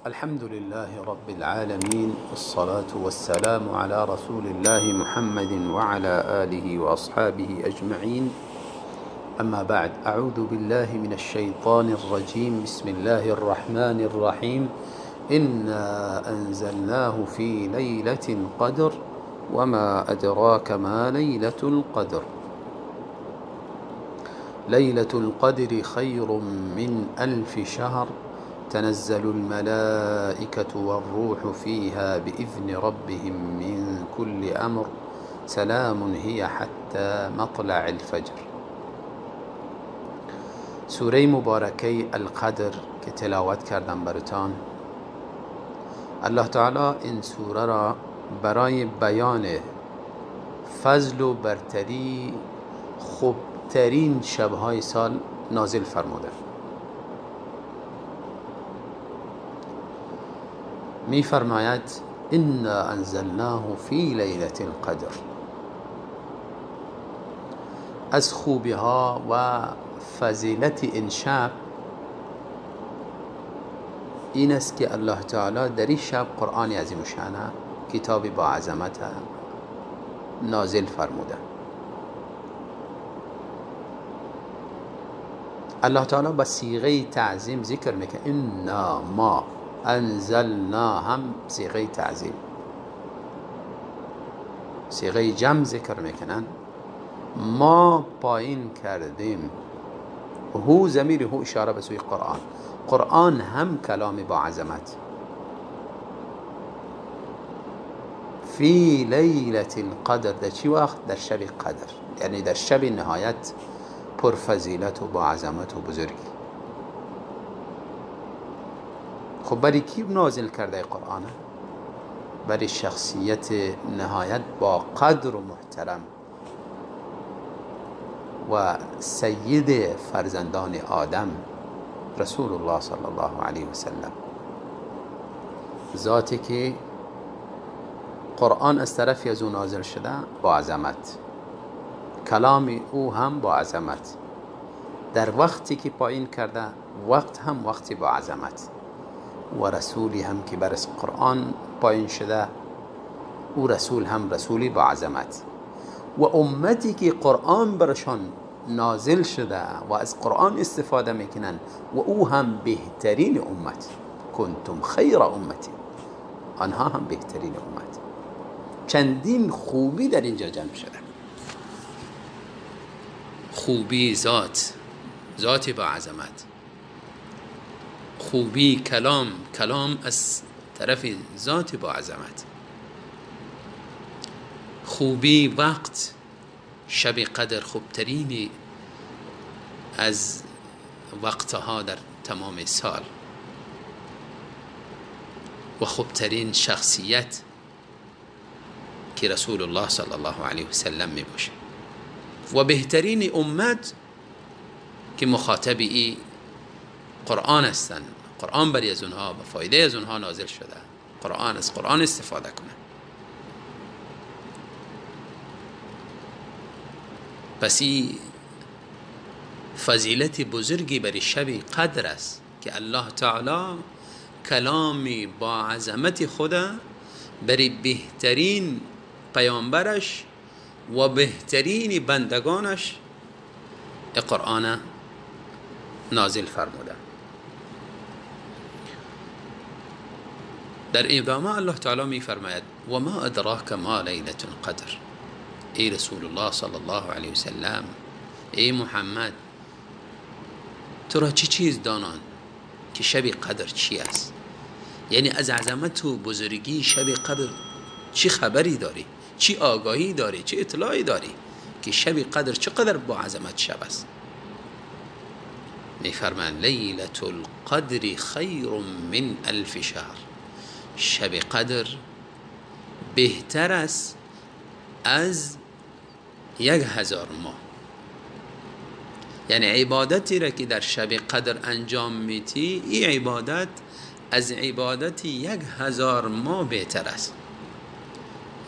الحمد لله رب العالمين، والصلاة والسلام على رسول الله محمد وعلى آله وأصحابه أجمعين. أما بعد، أعوذ بالله من الشيطان الرجيم. بسم الله الرحمن الرحيم. إنا أنزلناه في ليلة القدر وما أدراك ما ليلة القدر. ليلة القدر خير من 1000 شهر تنزل الملائكة والروح فيها بإذن ربهم من كل أمر سلام هي حتى مطلع الفجر. سوره مبارکه القدر که تلاوت کردم براتان، الله تعالی این سوره را برای بیان فضل و برتری خوبترین شبهای سال نازل فرموده. می فرماید انا انزلناه فی لیلة القدر. از خوبی ها و فضیلت این شب این است که الله تعالی در این شب قرآن عظیم الشأن، کتابی با عظمت نازل فرموده. الله تعالی با صیغه تعظیم ذکر میکنه. انا ما انزلنا هم صیغه تعظیم، صیغه جمع ذکر میکنن. ما پایین کردیم. هو ضمیر هو اشاره به سوی قرآن. قرآن هم کلام با عظمت. فی لیلة القدر، در چی وقت؟ در شب قدر، یعنی در شب نهایت پرفضیلت و با عظمت و بزرگی. خب برای کی نازل کرده قرآن؟ برای شخصیت نهایت با قدر و محترم و سید فرزندان آدم، رسول الله صلی الله علیه و سلم، ذاتی که قرآن از طرفی از او نازل شده با عظمت، کلام او هم با عظمت، در وقتی که پایین کرده وقت هم وقتی با عظمت، و رسولی هم که بر قرآن پایین شده او رسول هم رسولی با عظمت، و امتی که قرآن برشان نازل شده و از قرآن استفاده میکنن و او هم بهترین امت. کنتم خیر امتی، آنها هم بهترین امت. چندین خوبی در اینجا جمع شده. خوبی ذات با عظمت، خوبی کلام از طرف ذات با عظمت، خوبی وقت، شب قدر خوبترین از وقتها در تمام سال، و خوبترین شخصیت که رسول الله صلی الله علیه و سلم می باشه، و بهترین امت که مخاطبی قرآن هستند. قرآن برای از اونها و فایده از اونها نازل شده. از قرآن استفاده کنه. پس این فضیلت بزرگی برای شب قدر است که الله تعالی کلامی با عظمت خدا برای بهترین پیامبرش و بهترین بندگانش قرآن نازل فرموده. در ادامه الله تعالی می فرماید و ما ادراک ما لیلة القدر. ای رسول الله صلی الله علیه و سلم، ای محمد، تو را چه چیز دانان که شب قدر چی است؟ یعنی از عظمت و بزرگی شب قدر چی خبری داری؟ چی آگاهی داری؟ چی اطلاعی داری که شب قدر چقدر با عظمت شب است؟ میفرماند لیلة القدر خیر من 1000 شهر. شب قدر بهتر است از 1000 ماه. یعنی عبادتی را که در شب قدر انجام میتی، این عبادت از عبادت 1000 ماه بهتر است.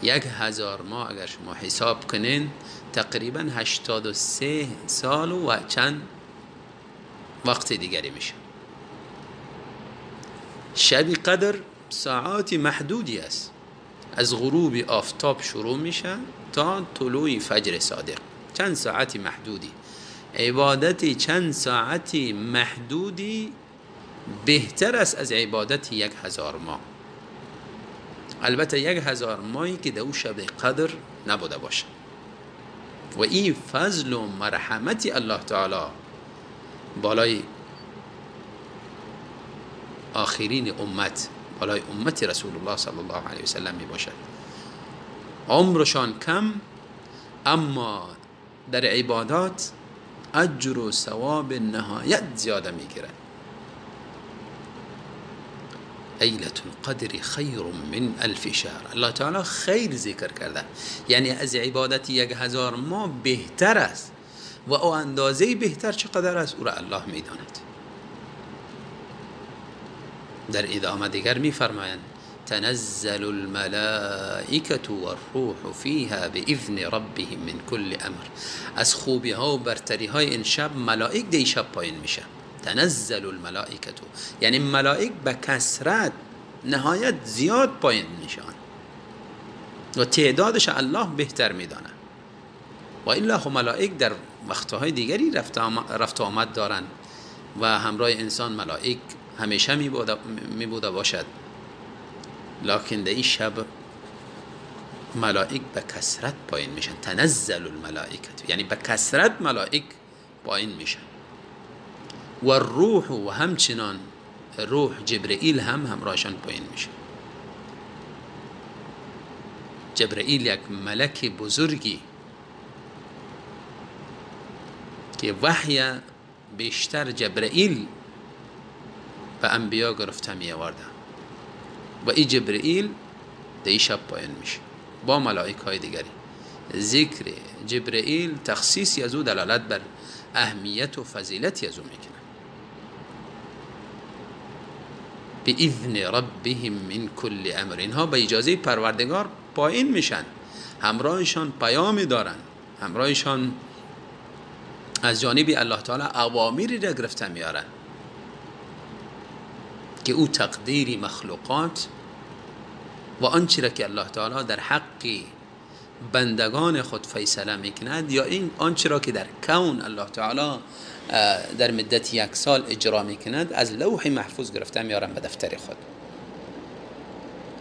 1000 ماه اگر شما حساب کنین تقریبا 83 سال و چند وقت دیگری میشه. شب قدر ساعات محدودی است، از غروب آفتاب شروع میشه تا طلوع فجر صادق. چند ساعتی محدودی، عبادت چند ساعتی محدودی بهتر است از عبادت 1000 ماه. البته 1000 ماهی که در او شب قدر نبوده باشه. و این فضل و مرحمت الله تعالی بالای آخرین امت، بالای امت رسول الله صلی الله علیه وسلم می باشد. عمرشان کم اما در عبادات اجر و ثواب نهایت زیاده می گیرند. لیلة القدر خیر من 1000 شهر. الله تعالی خیر ذکر کرده، یعنی از عبادت 1000 ماه بهتر است و او اندازه بهتر چقدر است او را الله می داند. در ادامه دیگر می فرمایند تنزل الملائکة والروح فیها باذن ربهم من کل امر. از خوبی ها و برتری های این شب ملائک دی شب پایین میشه. تنزل الملائکة یعنی ملائک به کثرت نهایت زیاد پایین میشن و تعدادش الله بهتر میدانه. و الا خب ملائک در وقتهای دیگری رفت آمد دارن و همراه انسان ملائک همیشه می بوده باشد، لکن در این شب ملائک به کثرت پایین میشن. تنزل الملائکة یعنی به کثرت ملائک پایین میشن. و روح و همچنان روح جبرئیل هم همراهشان پایین میشه. جبرئیل یک ملک بزرگی که وحی بیشتر جبرئیل به انبیا گرفته می آورده و این جبرئیل در این شب پایین میشه با ملائک های دیگری. ذکر جبرئیل تخصیصی از او دلالت بر اهمیت و فضیلتی از او میکنه. باذن ربهم من کل امر. اینها به اجازه پروردگار پایین میشن، همراهشان پیامی دارن، همراهشان از جانب الله تعالی اوامری را گرفته میارن که او تقدیر مخلوقات و آنچه را که الله تعالی در حق بندگان خود فیصله میکند یا این آنچه را که در کون الله تعالی در مدت 1 سال اجرا میکند از لوح محفوظ گرفته میارن به دفتر خود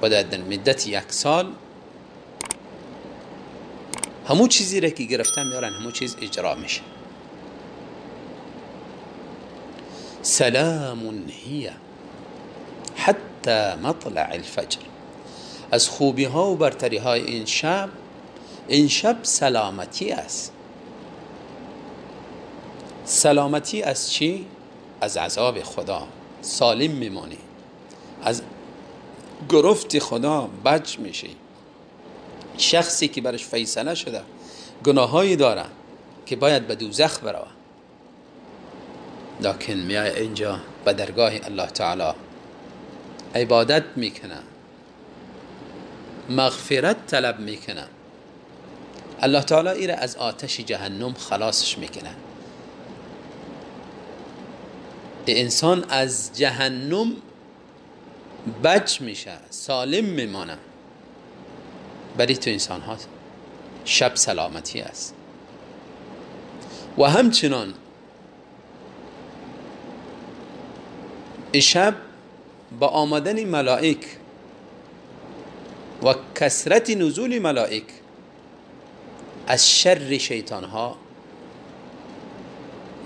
و در مدت 1 سال همون چیزی را که گرفته میارن همون چیز اجرا میشه. سلام هی حتی مطلع الفجر. از خوبی ها و برتری های این شب سلامتی است. سلامتی از چی؟ از عذاب خدا سالم میمانی، از گرفت خدا بچ میشی. شخصی که برش فیصله شده گناهایی داره که باید به دوزخ بروه، لکن میای اینجا به درگاه الله تعالی عبادت میکنه، مغفرت طلب میکنه، الله تعالی ایره از آتش جهنم خلاصش میکنه. انسان از جهنم بچ میشه، سالم میمانه. برای تو انسان ها شب سلامتی است. و همچنان شب با آمدن ملائک و کثرت نزول ملائک از شر شیطان ها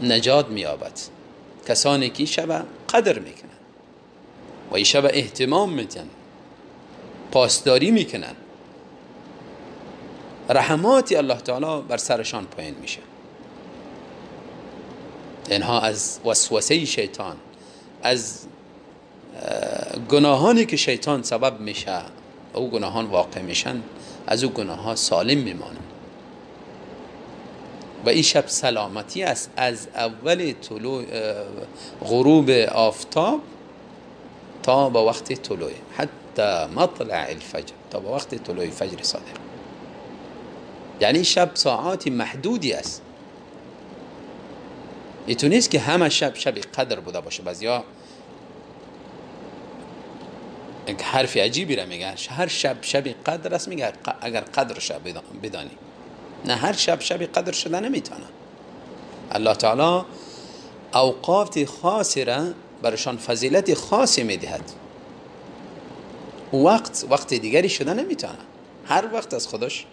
نجات می‌یابد. کسانی که شب قدر میکنن و این شب اهتمام میدن، پاسداری میکنن، رحمات الله تعالی بر سرشان پایین میشه. اینها از وسوسه شیطان، از گناهانی که شیطان سبب میشه او گناهان واقع میشن، از او گناهان سالم میمانن. و این شب سلامتی است از اول طلوع غروب آفتاب تا به وقت طلوع، حتی مطلع الفجر، تا به وقت طلوع فجر صادق. یعنی شب ساعات محدودی است. اینطور نیست که همه شب قدر بوده باشه. بعضیا یک حرف عجیبی را میگه، هر شب قدر است. میگه اگر قدر شب بدانی، نه هر شب قدر شده نمیتونه. الله تعالی اوقات خاصی را برشان فضیلت خاصی میدهد، وقت دیگری شده نمیتونه. هر وقت از خودش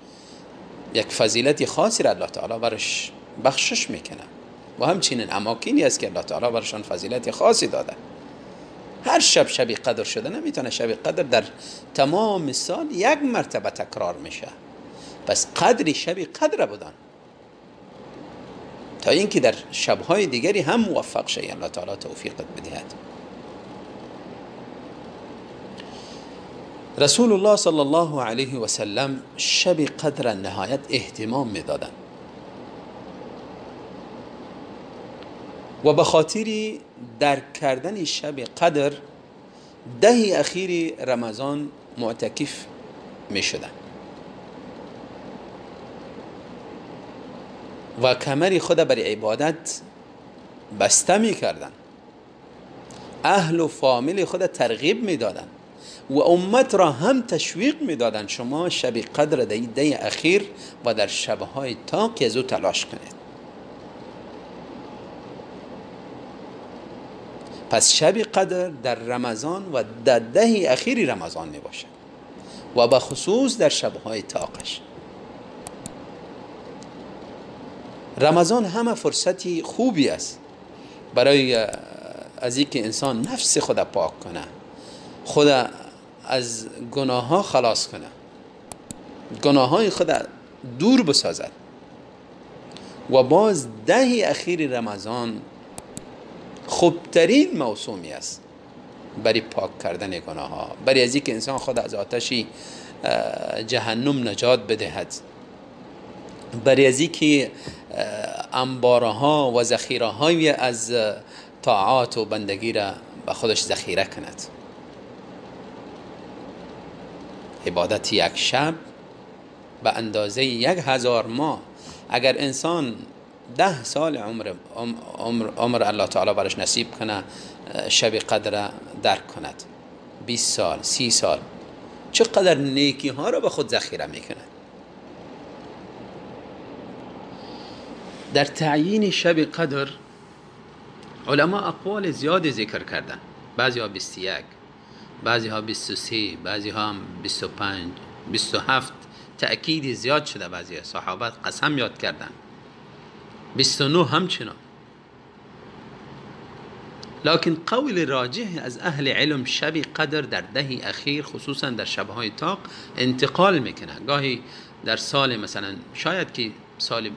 یک فضیلت خاصی را الله تعالی برش بخشش میکنه و همچنین اماکنی است که الله تعالی برشان فضیلت خاصی داده. هر شب قدر شده نمیتونه. شب قدر در تمام سال یک مرتبه تکرار میشه. پس قدری شب قدر بودن تا اینکه در شبهای دیگری هم موفق شی. الله تعالی توفیقت بدهد. رسول الله صلی الله علیه و سلم شب قدر نهایت اهتمام میدادن و به خاطر درک کردن شب قدر 10 اخیر رمضان معتکف می شدن و کمر خود بر عبادت بسته می کردن. اهل و فامیل خود ترغیب می دادن و امت را هم تشویق می دادن شما شب قدر در 10 اخیر و در شبهای تاقی از او تلاش کنید. پس شب قدر در رمضان و در 10 اخیر رمضان می باشه و به خصوص در شبهای تاقش. رمضان همه فرصتی خوبی است برای از اینکه انسان نفس خود پاک کنه، خود از گناه ها خلاص کنه، گناه های خود دور بسازد. و باز 10 اخیر رمضان خوبترین موسمی است برای پاک کردن گناه ها، برای از اینکه انسان خود از آتشی جهنم نجات بدهد، برای از اینکه انبارها و ذخیره های از طاعات و بندگی را به خودش ذخیره کند. عبادت یک شب به اندازه 1000 ماه. اگر انسان 10 سال عمر الله تعالی برش نصیب کنه شب قدر درک کند، 20 سال 30 سال، چقدر نیکی ها را به خود ذخیره میکنه. در تعیین شب قدر علما اقوال زیاد ذکر کردن. بعضی ها 21، بعضی ها 23، بعضی ها هم 25، 27 تأکید زیاد شده. بعضی صحابت قسم یاد کردن 29 همچنان. لكن قول راجح از اهل علم شب قدر در 10 اخیر خصوصا در شبهای تاق انتقال میکنه. گاهی در سال مثلا شاید که سال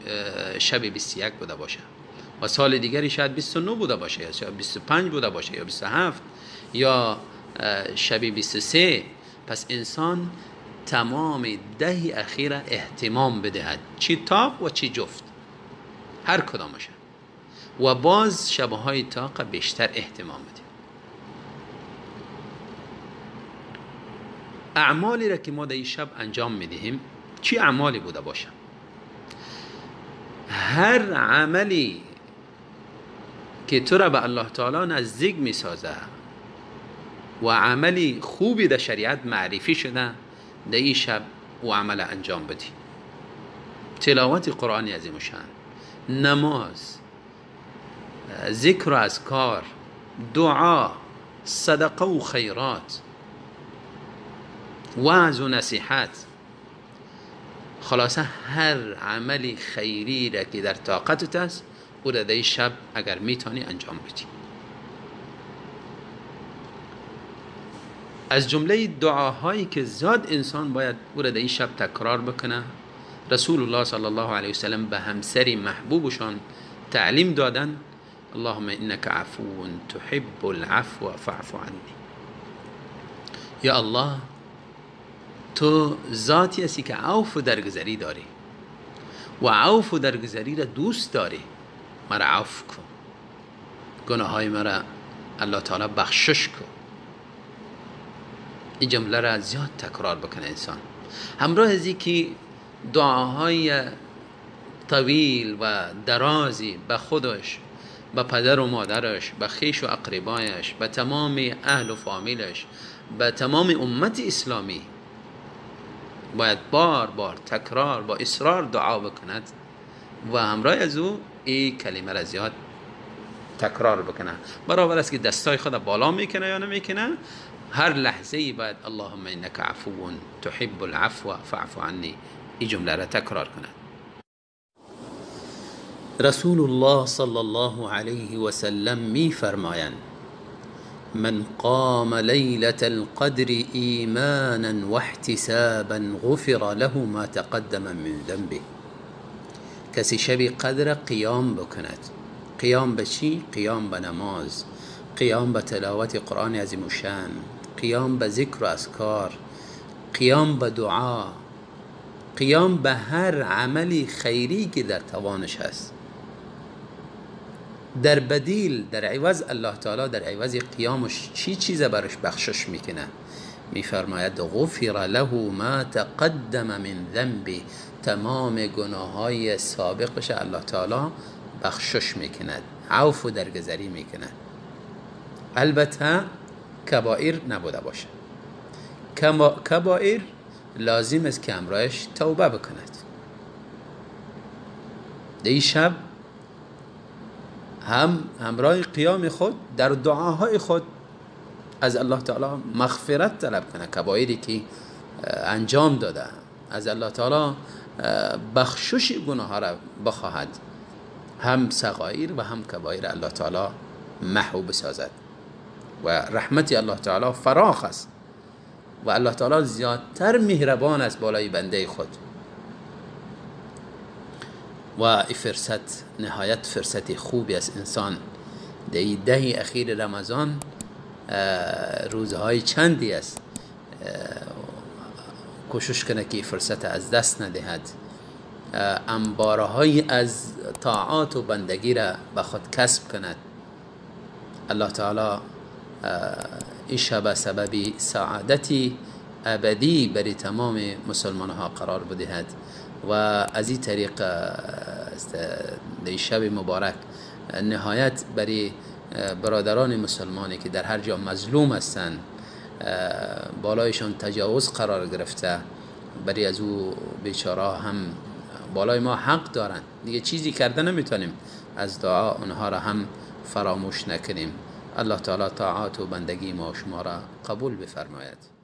شب 21 بوده باشه و سال دیگری شاید 29 بوده باشه یا شاید 25 بوده باشه یا 27 یا شب 23. پس انسان تمام 10 اخیر اهتمام بدهد، چی تاق و چی جفت، هر کدامشه. و باز شبهای تاق بیشتر اهتمام بده. اعمالی را که ما در این شب انجام میدهیم چی اعمالی بوده باشه؟ هر عملی که تو را به الله تعالی نزدیک میسازه و عملی خوبی در شریعت معرفی شده در این شب و عمل انجام بدی. تلاوت قرآن عظیم الشان، نماز، ذکر و اذکار، دعا، صدقه و خیرات، وعظ و نصیحت، خلاصه هر عملی خیری را که در طاقتت است او را در این شب اگر میتونی انجام بدی. از جمله دعاهایی که زیاد انسان باید او را در این شب تکرار بکنه، رسول الله صلی الله علیه وسلم به همسری محبوبشان تعلیم دادن: اللهم انك عفو تحب العفو فاعف عني. یا الله تو ذاتی هستی که عفو و درگذری داری و عفو و درگذری را دوست داری، مرا عفو کن، گناه های مرا الله تعالی بخشش کن. این جمله را زیاد تکرار بکنه انسان، همراه از اینکه دعاهای طویل و درازی به خودش به پدر و مادرش، به خیش و اقربایش، به تمام اهل و فامیلش، به تمام امت اسلامی باید بار بار تکرار با اصرار دعا بکند و همراه از او این کلمه را زیاد تکرار بکنه. برابر است که دستای خود بالا میکنه یا نمیکنه، هر لحظه ای باید اللهم انک عفو تحب العفو فاعف عنی این جمله را تکرار کنه. رسول الله صلی الله علیه و سلم می فرمایند من قام لیلة القدر ایمانا واحتسابا غفر له ما تقدم من ذنبه. کسی شب قدر قیام بکند. قیام به چی؟ قیام به نماز، قیام به تلاوت قرآن عظیم الشان، قیام به ذکر و اذکار، قیام به دعا، قیام به هر عملی خیری که در توانش هست. در بدیل، در عوض الله تعالی در عوض قیامش چی چیز برش بخشش میکنه؟ میفرماید غفر له ما تقدم من ذنبه. تمام گناههای سابقش الله تعالی بخشش میکند، عفو و درگذری میکند. البته کبائر نبوده باشه. کبائر لازم است که همراهش توبه بکند. این شب هم همراه قیام خود در دعاهای خود از الله تعالی مغفرت طلب کنه، کبائری که انجام داده، از الله تعالی بخشش گناه ها را بخواهد، هم صغائر و هم کبائر الله تعالی محو بسازد. و رحمت الله تعالی فراخ است و الله تعالی زیادتر مهربان است بالای بنده خود. و این فرصت نهایت فرصت خوبی است. انسان در این ده اخیر رمضان روزهای چندی است، کوشش کنه که فرصت از دست ندهد، انبارهای از طاعات و بندگی را به خود کسب کند. الله تعالی این شب سبب سعادتی ابدی برای تمام مسلمان ها قرار بدهد و از این طریق در شب مبارک نهایت برای برادران مسلمانی که در هر جا مظلوم هستند، بالایشان تجاوز قرار گرفته، برای از او بیچاره هم بالای ما حق دارند، دیگه چیزی کرده نمیتونیم، از دعا اونها را هم فراموش نکنیم. الله تعالی طاعات و بندگی ما و شما را قبول بفرماید.